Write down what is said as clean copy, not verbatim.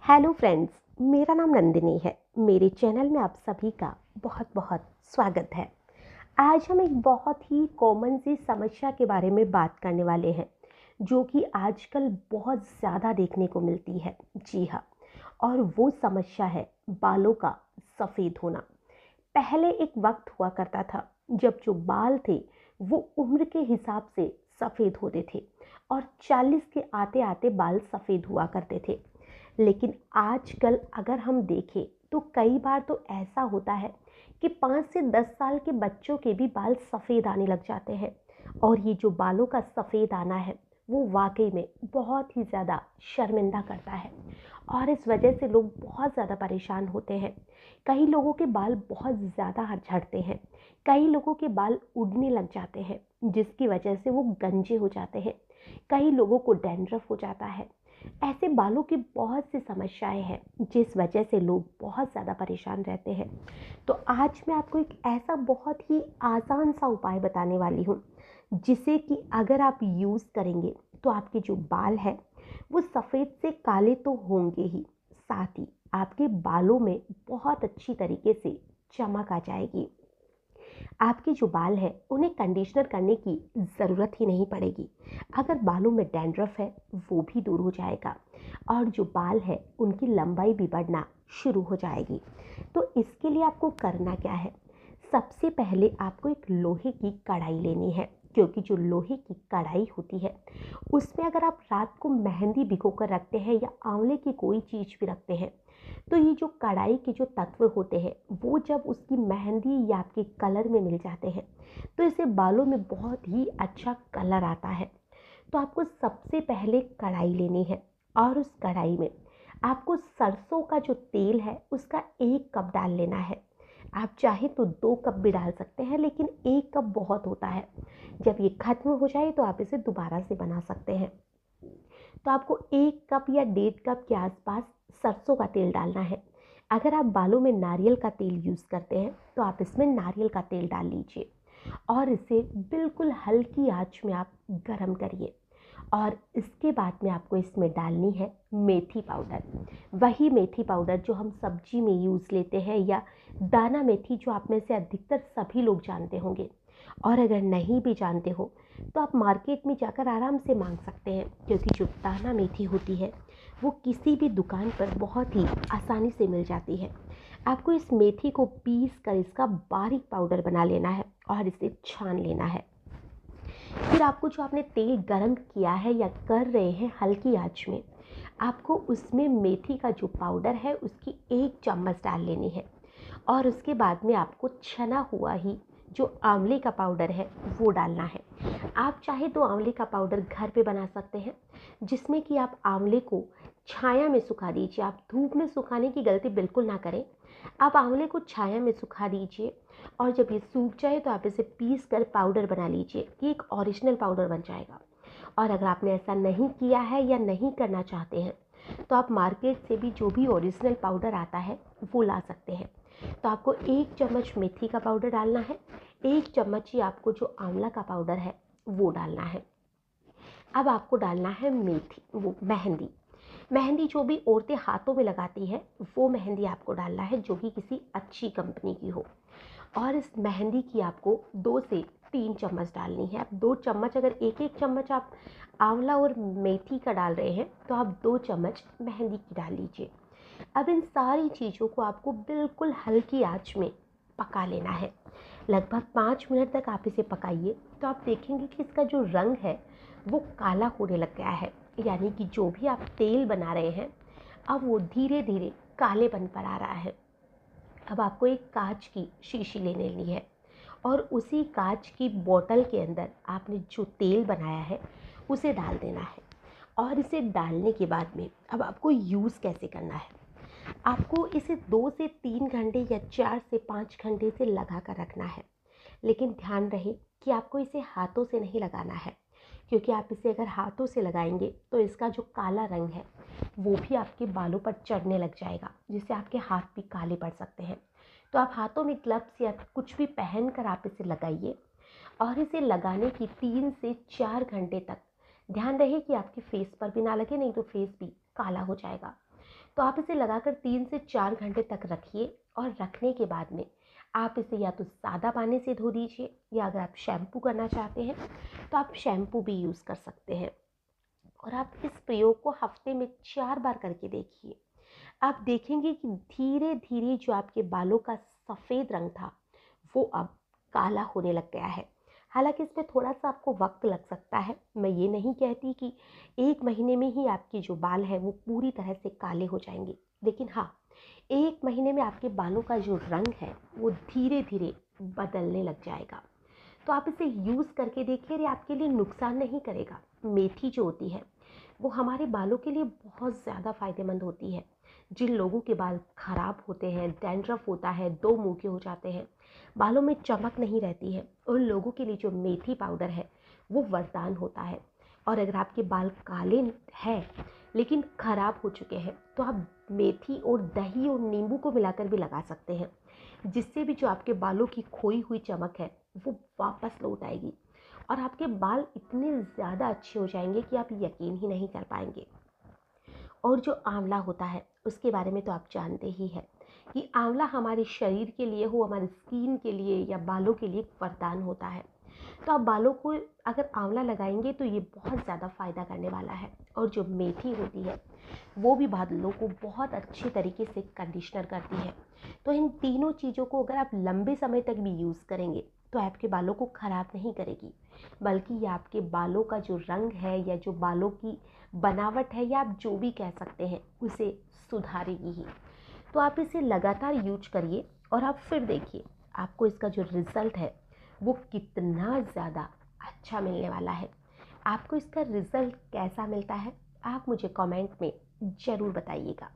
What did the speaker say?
Hello friends, मेरा नाम नंदिनी है। मेरे चैनल में आप सभी का बहुत बहुत स्वागत है। आज हम एक बहुत ही कॉमन सी समस्या के बारे में बात करने वाले हैं, जो कि आजकल बहुत ज़्यादा देखने को मिलती है। जी हाँ, और वो समस्या है बालों का सफ़ेद होना। पहले एक वक्त हुआ करता था जब जो बाल थे वो उम्र के हिसाब से सफ़ेद होते थे और 40 के आते आते बाल सफ़ेद हुआ करते थे। लेकिन आजकल अगर हम देखें तो कई बार तो ऐसा होता है कि 5 से 10 साल के बच्चों के भी बाल सफ़ेद आने लग जाते हैं। और ये जो बालों का सफ़ेद आना है वो वाकई में बहुत ही ज़्यादा शर्मिंदा करता है और इस वजह से लोग बहुत ज़्यादा परेशान होते हैं। कई लोगों के बाल बहुत ज़्यादा झड़ते हैं, कई लोगों के बाल उड़ने लग जाते हैं जिसकी वजह से वो गंजे हो जाते हैं, कई लोगों को डैंड्रफ हो जाता है। ऐसे बालों की बहुत सी समस्याएं हैं जिस वजह से लोग बहुत ज़्यादा परेशान रहते हैं। तो आज मैं आपको एक ऐसा बहुत ही आसान सा उपाय बताने वाली हूँ जिसे कि अगर आप यूज़ करेंगे तो आपके जो बाल हैं वो सफ़ेद से काले तो होंगे ही, साथ ही आपके बालों में बहुत अच्छी तरीके से चमक आ जाएगी। आपके जो बाल हैं उन्हें कंडीशनर करने की ज़रूरत ही नहीं पड़ेगी। अगर बालों में डैंड्रफ है वो भी दूर हो जाएगा और जो बाल है उनकी लंबाई भी बढ़ना शुरू हो जाएगी। तो इसके लिए आपको करना क्या है? सबसे पहले आपको एक लोहे की कढ़ाई लेनी है, क्योंकि जो लोहे की कढ़ाई होती है उसमें अगर आप रात को मेहंदी भिगो कर रखते हैं या आंवले की कोई चीज़ भी रखते हैं तो ये जो कढ़ाई के जो तत्व होते हैं वो जब उसकी मेहंदी या आपके कलर में मिल जाते हैं तो इससे बालों में बहुत ही अच्छा कलर आता है। तो आपको सबसे पहले कढ़ाई लेनी है और उस कढ़ाई में आपको सरसों का जो तेल है उसका 1 कप डाल लेना है। आप चाहे तो 2 कप भी डाल सकते हैं, लेकिन 1 कप बहुत होता है। जब ये खत्म हो जाए तो आप इसे दोबारा से बना सकते हैं। तो आपको 1 कप या 1.5 कप के आसपास सरसों का तेल डालना है। अगर आप बालों में नारियल का तेल यूज़ करते हैं तो आप इसमें नारियल का तेल डाल लीजिए और इसे बिल्कुल हल्की आंच में आप गरम करिए। और इसके बाद में आपको इसमें डालनी है मेथी पाउडर। वही मेथी पाउडर जो हम सब्जी में यूज़ लेते हैं, या दाना मेथी जो आप में से अधिकतर सभी लोग जानते होंगे। और अगर नहीं भी जानते हो तो आप मार्केट में जाकर आराम से मांग सकते हैं, क्योंकि जो दाना मेथी होती है वो किसी भी दुकान पर बहुत ही आसानी से मिल जाती है। आपको इस मेथी को पीस कर इसका बारीक पाउडर बना लेना है और इसे छान लेना है। फिर आपको जो आपने तेल गरम किया है या कर रहे हैं हल्की आंच में, आपको उसमें मेथी का जो पाउडर है उसकी 1 चम्मच डाल लेनी है। और उसके बाद में आपको छना हुआ ही जो आंवले का पाउडर है वो डालना है। आप चाहे तो आंवले का पाउडर घर पे बना सकते हैं, जिसमें कि आप आंवले को छाया में सुखा दीजिए। आप धूप में सुखाने की गलती बिल्कुल ना करें। आप आंवले को छाया में सुखा दीजिए और जब ये सूख जाए तो आप इसे पीस कर पाउडर बना लीजिए। ये एक ओरिजिनल पाउडर बन जाएगा। और अगर आपने ऐसा नहीं किया है या नहीं करना चाहते हैं तो आप मार्केट से भी जो भी ओरिजिनल पाउडर आता है वो ला सकते हैं। तो आपको 1 चम्मच मेथी का पाउडर डालना है, 1 चम्मच ही आपको जो आंवला का पाउडर है वो डालना है। अब आपको डालना है मेथी वो मेहंदी। मेहंदी जो भी औरतें हाथों में लगाती है वो मेहंदी आपको डालना है, जो कि किसी अच्छी कंपनी की हो। और इस मेहंदी की आपको 2 से 3 चम्मच डालनी है। अब 2 चम्मच, अगर एक एक चम्मच आप आंवला और मेथी का डाल रहे हैं तो आप 2 चम्मच मेहंदी की डाल लीजिए। अब इन सारी चीज़ों को आपको बिल्कुल हल्की आंच में पका लेना है। लगभग 5 मिनट तक आप इसे पकाइए तो आप देखेंगे कि इसका जो रंग है वो काला होने लग गया है, यानी कि जो भी आप तेल बना रहे हैं अब वो धीरे धीरे कालेपन पर आ रहा है। अब आपको एक कांच की शीशी ले लेनी है और उसी कांच की बोतल के अंदर आपने जो तेल बनाया है उसे डाल देना है। और इसे डालने के बाद में अब आपको यूज़ कैसे करना है? आपको इसे 2 से 3 घंटे या 4 से 5 घंटे से लगा कर रखना है। लेकिन ध्यान रहे कि आपको इसे हाथों से नहीं लगाना है, क्योंकि आप इसे अगर हाथों से लगाएंगे तो इसका जो काला रंग है वो भी आपके बालों पर चढ़ने लग जाएगा, जिससे आपके हाथ भी काले पड़ सकते हैं। तो आप हाथों में ग्लव्स या कुछ भी पहन कर आप इसे लगाइए और इसे लगाने की 3 से 4 घंटे तक ध्यान रहे कि आपके फेस पर भी ना लगे, नहीं तो फेस भी काला हो जाएगा। तो आप इसे लगाकर 3 से 4 घंटे तक रखिए और रखने के बाद में आप इसे या तो सादा पानी से धो दीजिए, या अगर आप शैम्पू करना चाहते हैं तो आप शैम्पू भी यूज़ कर सकते हैं। और आप इस प्रयोग को हफ्ते में 4 बार करके देखिए। आप देखेंगे कि धीरे धीरे जो आपके बालों का सफ़ेद रंग था वो अब काला होने लग गया है। हालांकि इसमें थोड़ा सा आपको वक्त लग सकता है। मैं ये नहीं कहती कि 1 महीने में ही आपके जो बाल हैं वो पूरी तरह से काले हो जाएंगे, लेकिन हाँ, 1 महीने में आपके बालों का जो रंग है वो धीरे धीरे बदलने लग जाएगा। तो आप इसे यूज़ करके देखिए, ये आपके लिए नुकसान नहीं करेगा। मेथी जो होती है वो हमारे बालों के लिए बहुत ज़्यादा फ़ायदेमंद होती है। जिन लोगों के बाल ख़राब होते हैं, डैंड्रफ होता है, 2 मुँह के हो जाते हैं, बालों में चमक नहीं रहती है, उन लोगों के लिए जो मेथी पाउडर है वो वरदान होता है। और अगर आपके बाल काले हैं लेकिन ख़राब हो चुके हैं तो आप मेथी और दही और नींबू को मिलाकर भी लगा सकते हैं, जिससे भी जो आपके बालों की खोई हुई चमक है वो वापस लौट आएगी और आपके बाल इतने ज़्यादा अच्छे हो जाएंगे कि आप यकीन ही नहीं कर पाएंगे। और जो आंवला होता है उसके बारे में तो आप जानते ही हैं कि आंवला हमारे शरीर के लिए हो, हमारे स्किन के लिए या बालों के लिए एक वरदान होता है। तो आप बालों को अगर आंवला लगाएंगे तो ये बहुत ज़्यादा फ़ायदा करने वाला है। और जो मेथी होती है वो भी बालों को बहुत अच्छे तरीके से कंडीशनर करती है। तो इन तीनों चीज़ों को अगर आप लंबे समय तक भी यूज़ करेंगे तो आपके बालों को ख़राब नहीं करेगी, बल्कि ये आपके बालों का जो रंग है या जो बालों की बनावट है या आप जो भी कह सकते हैं उसे सुधारेगी ही। तो आप इसे लगातार यूज करिए और आप फिर देखिए आपको इसका जो रिज़ल्ट है वो कितना ज़्यादा अच्छा मिलने वाला है। आपको इसका रिज़ल्ट कैसा मिलता है आप मुझे कमेंट में ज़रूर बताइएगा।